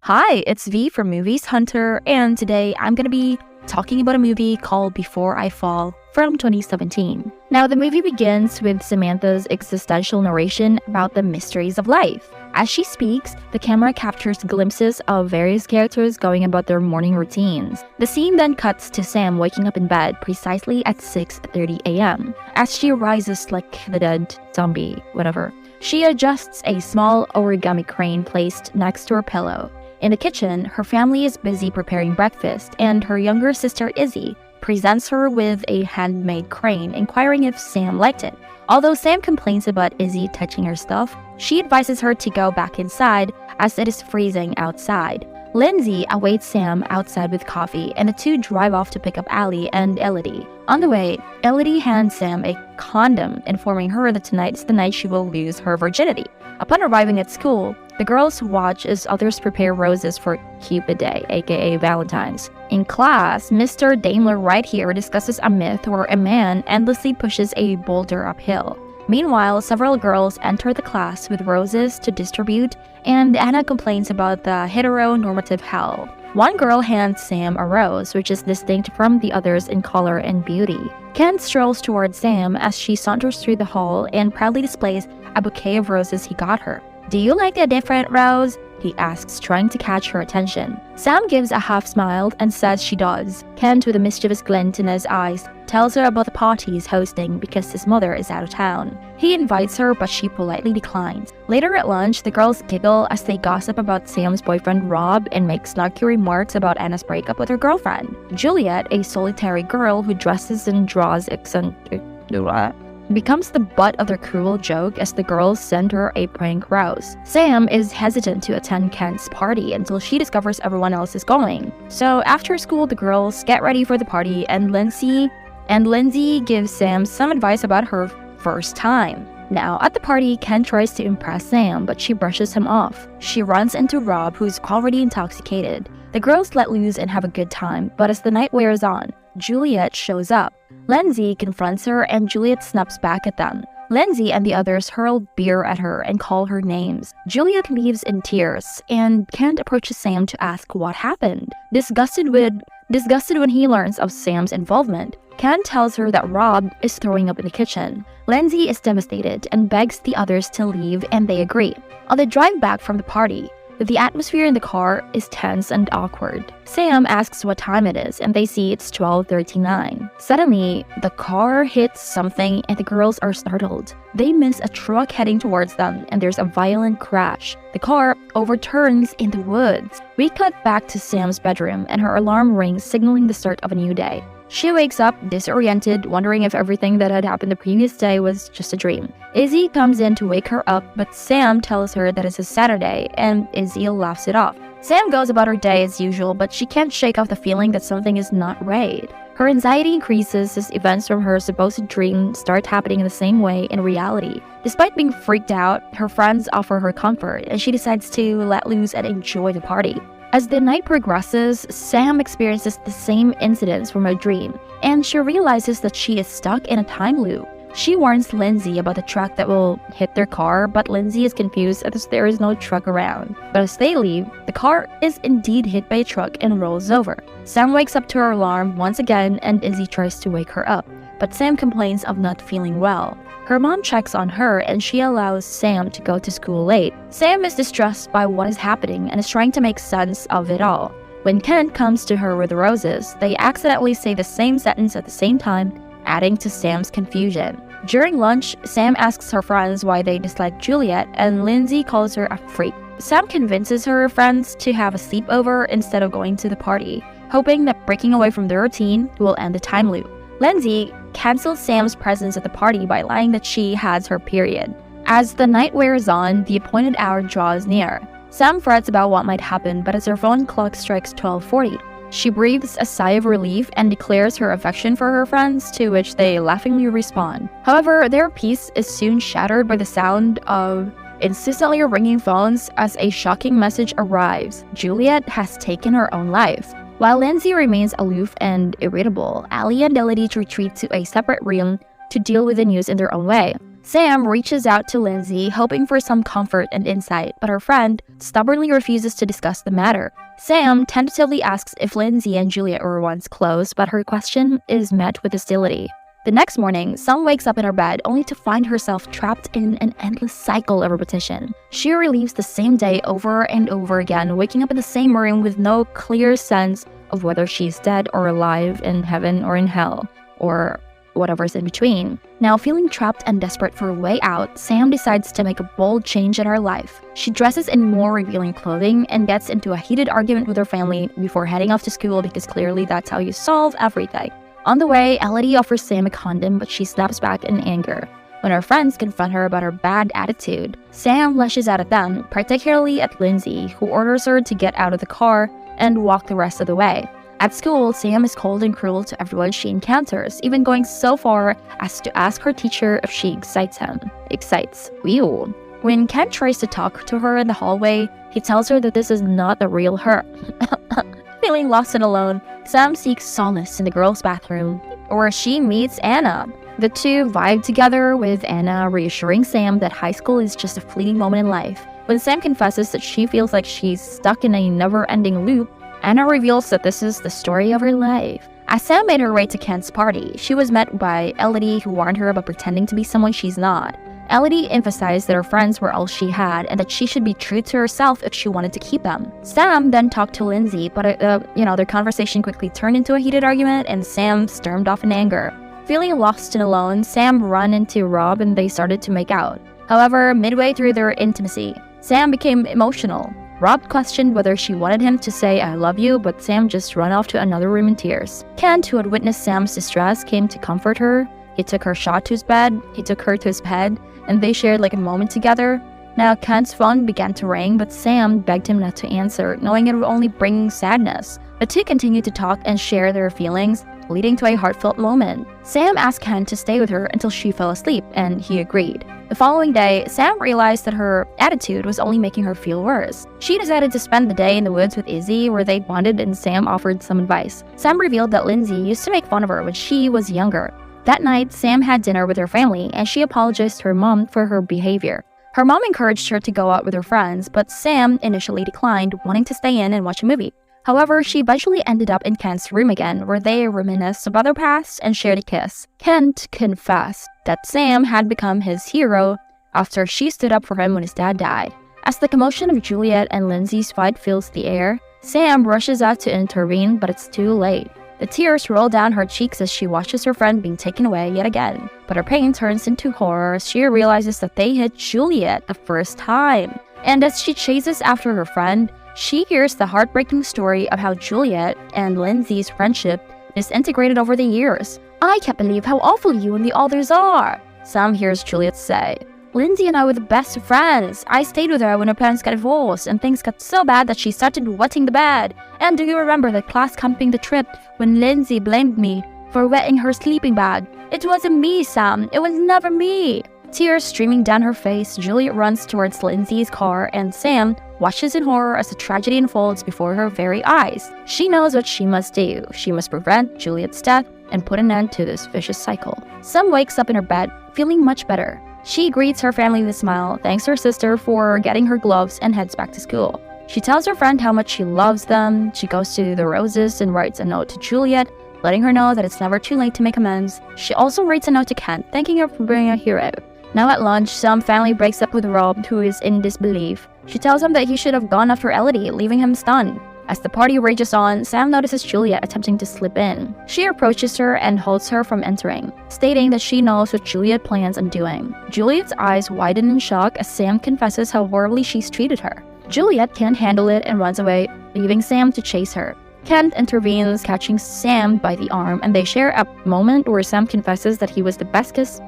Hi, it's V from Movies Hunter, and today I'm gonna be talking about a movie called Before I Fall from 2017. Now, the movie begins with Samantha's existential narration about the mysteries of life. As she speaks, the camera captures glimpses of various characters going about their morning routines. The scene then cuts to Sam waking up in bed precisely at 6:30 a.m. As she rises like the dead zombie, whatever, she adjusts a small origami crane placed next to her pillow. In the kitchen, her family is busy preparing breakfast, and her younger sister Izzy presents her with a handmade crane, inquiring if Sam liked it. Although Sam complains about Izzy touching her stuff, she advises her to go back inside as it is freezing outside. Lindsay awaits Sam outside with coffee, and the two drive off to pick up Allie and Elodie. On the way, Elodie hands Sam a condom, informing her that tonight is the night she will lose her virginity. Upon arriving at school, the girls watch as others prepare roses for Cupid Day, aka Valentine's. In class, Mr. Daimler right here discusses a myth where a man endlessly pushes a boulder uphill. Meanwhile, several girls enter the class with roses to distribute, and Anna complains about the heteronormative hell. One girl hands Sam a rose, which is distinct from the others in color and beauty. Ken strolls towards Sam as she saunters through the hall and proudly displays a bouquet of roses he got her. "Do you like a different rose?" he asks, trying to catch her attention. Sam gives a half smile and says she does. Kent, with a mischievous glint in his eyes, tells her about the party he's hosting because his mother is out of town. He invites her, but she politely declines. Later at lunch, the girls giggle as they gossip about Sam's boyfriend Rob and make snarky remarks about Anna's breakup with her girlfriend. Juliet, a solitary girl who dresses and draws becomes the butt of their cruel joke as the girls send her a prank rose. Sam is hesitant to attend Kent's party until she discovers everyone else is going. So after school, the girls get ready for the party, and Lindsay gives Sam some advice about her first time. Now, at the party, Ken tries to impress Sam, but she brushes him off. She runs into Rob, who's already intoxicated. The girls let loose and have a good time, but as the night wears on, Juliet shows up. Lindsay confronts her, and Juliet snaps back at them. Lindsay and the others hurl beer at her and call her names. Juliet leaves in tears, and Kent approaches Sam to ask what happened. Disgusted when he learns of Sam's involvement, Kent tells her that Rob is throwing up in the kitchen. Lindsay is devastated and begs the others to leave, and they agree. On the drive back from the party, the atmosphere in the car is tense and awkward. Sam asks what time it is, and they see it's 12:39. Suddenly, the car hits something and the girls are startled. They miss a truck heading towards them, and there's a violent crash. The car overturns in the woods. We cut back to Sam's bedroom, and her alarm rings, signaling the start of a new day. She wakes up disoriented, wondering if everything that had happened the previous day was just a dream. Izzy comes in to wake her up, but Sam tells her that it's a Saturday, and Izzy laughs it off. Sam goes about her day as usual, but she can't shake off the feeling that something is not right. Her anxiety increases as events from her supposed dream start happening in the same way in reality. Despite being freaked out, her friends offer her comfort, and she decides to let loose and enjoy the party. As the night progresses, Sam experiences the same incidents from her dream, and she realizes that she is stuck in a time loop. She warns Lindsay about the truck that will hit their car, but Lindsay is confused as there is no truck around. But as they leave, the car is indeed hit by a truck and rolls over. Sam wakes up to her alarm once again, and Izzy tries to wake her up, but Sam complains of not feeling well. Her mom checks on her, and she allows Sam to go to school late. Sam is distressed by what is happening and is trying to make sense of it all. When Kent comes to her with roses, they accidentally say the same sentence at the same time, adding to Sam's confusion. During lunch, Sam asks her friends why they dislike Juliet, and Lindsay calls her a freak. Sam convinces her friends to have a sleepover instead of going to the party, hoping that breaking away from their routine will end the time loop. Lindsay cancels Sam's presence at the party by lying that she has her period. As the night wears on, the appointed hour draws near. Sam frets about what might happen, but as her phone clock strikes 12:40, she breathes a sigh of relief and declares her affection for her friends, to which they laughingly respond. However, their peace is soon shattered by the sound of insistently ringing phones as a shocking message arrives. Juliet has taken her own life. While Lindsay remains aloof and irritable, Allie and Elodie retreat to a separate room to deal with the news in their own way. Sam reaches out to Lindsay, hoping for some comfort and insight, but her friend stubbornly refuses to discuss the matter. Sam tentatively asks if Lindsay and Juliet were once close, but her question is met with hostility. The next morning, Sam wakes up in her bed only to find herself trapped in an endless cycle of repetition. She relives the same day over and over again, waking up in the same room with no clear sense of whether she's dead or alive, in heaven or in hell, or whatever's in between. Now, feeling trapped and desperate for a way out, Sam decides to make a bold change in her life. She dresses in more revealing clothing and gets into a heated argument with her family before heading off to school, because clearly that's how you solve everything. On the way, Elodie offers Sam a condom, but she snaps back in anger. When her friends confront her about her bad attitude, Sam lashes out at them, particularly at Lindsay, who orders her to get out of the car and walk the rest of the way. At school, Sam is cold and cruel to everyone she encounters, even going so far as to ask her teacher if she excites him. Ew. When Kent tries to talk to her in the hallway, he tells her that this is not the real her. Feeling lost and alone, Sam seeks solace in the girls' bathroom, where she meets Anna. The two vibe together, with Anna reassuring Sam that high school is just a fleeting moment in life. When Sam confesses that she feels like she's stuck in a never-ending loop, Anna reveals that this is the story of her life. As Sam made her way to Kent's party, she was met by Elodie, who warned her about pretending to be someone she's not. Elodie emphasized that her friends were all she had and that she should be true to herself if she wanted to keep them. Sam then talked to Lindsay, but their conversation quickly turned into a heated argument, and Sam stormed off in anger. Feeling lost and alone, Sam ran into Rob and they started to make out. However, midway through their intimacy, Sam became emotional. Rob questioned whether she wanted him to say "I love you," but Sam just ran off to another room in tears. Kent, who had witnessed Sam's distress, came to comfort her. He took her to his bed, and they shared like a moment together. Now, Kent's phone began to ring, but Sam begged him not to answer, knowing it would only bring sadness. The two continued to talk and share their feelings, leading to a heartfelt moment. Sam asked Kent to stay with her until she fell asleep, and he agreed. The following day, Sam realized that her attitude was only making her feel worse. She decided to spend the day in the woods with Izzy, where they bonded, and Sam offered some advice. Sam revealed that Lindsay used to make fun of her when she was younger. That night, Sam had dinner with her family, and she apologized to her mom for her behavior. Her mom encouraged her to go out with her friends, but Sam initially declined, wanting to stay in and watch a movie. However, she eventually ended up in Kent's room again, where they reminisced about their past and shared a kiss. Kent confessed that Sam had become his hero after she stood up for him when his dad died. As the commotion of Juliet and Lindsay's fight fills the air, Sam rushes out to intervene, but it's too late. The tears roll down her cheeks as she watches her friend being taken away yet again. But her pain turns into horror as she realizes that they hit Juliet the first time. And as she chases after her friend, she hears the heartbreaking story of how Juliet and Lindsay's friendship disintegrated over the years. "I can't believe how awful you and the others are," Sam hears Juliet say. "Lindsay and I were the best of friends. I stayed with her when her parents got divorced, and things got so bad that she started wetting the bed. And do you remember that class camping the trip when Lindsay blamed me for wetting her sleeping bag? It wasn't me, Sam. It was never me." Tears streaming down her face, Juliet runs towards Lindsay's car, and Sam watches in horror as the tragedy unfolds before her very eyes. She knows what she must do. She must prevent Juliet's death and put an end to this vicious cycle. Sam wakes up in her bed, feeling much better. She greets her family with a smile, thanks her sister for getting her gloves, and heads back to school. She tells her friend how much she loves them. She goes to the roses and writes a note to Juliet, letting her know that it's never too late to make amends. She also writes a note to Kent, thanking her for being a hero. Now at lunch, Sam finally breaks up with Rob, who is in disbelief. She tells him that he should have gone after Elodie, leaving him stunned. As the party rages on, Sam notices Juliet attempting to slip in. She approaches her and holds her from entering, stating that she knows what Juliet plans on doing. Juliet's eyes widen in shock as Sam confesses how horribly she's treated her. Juliet can't handle it and runs away, leaving Sam to chase her. Kent intervenes, catching Sam by the arm, and they share a moment where Sam confesses that he was the best kiss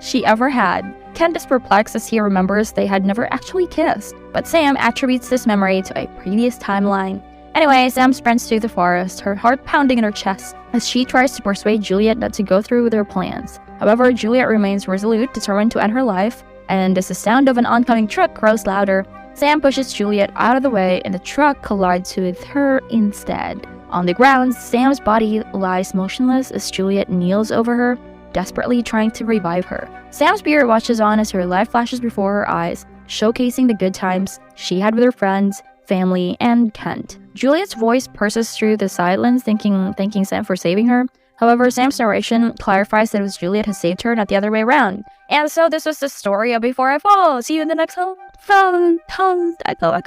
she ever had. Kent is perplexed as he remembers they had never actually kissed, but Sam attributes this memory to a previous timeline. Anyway, Sam sprints through the forest, her heart pounding in her chest, as she tries to persuade Juliet not to go through with their plans. However, Juliet remains resolute, determined to end her life, and as the sound of an oncoming truck grows louder, Sam pushes Juliet out of the way and the truck collides with her instead. On the ground, Sam's body lies motionless as Juliet kneels over her. desperately trying to revive her. Sam's spirit watches on as her life flashes before her eyes, showcasing the good times she had with her friends, family, and Kent. Juliet's voice pierces through the silence, thanking Sam for saving her. However, Sam's narration clarifies that it was Juliet who saved her, not the other way around. And so this was the story of Before I Fall. See you in the next one. I felt like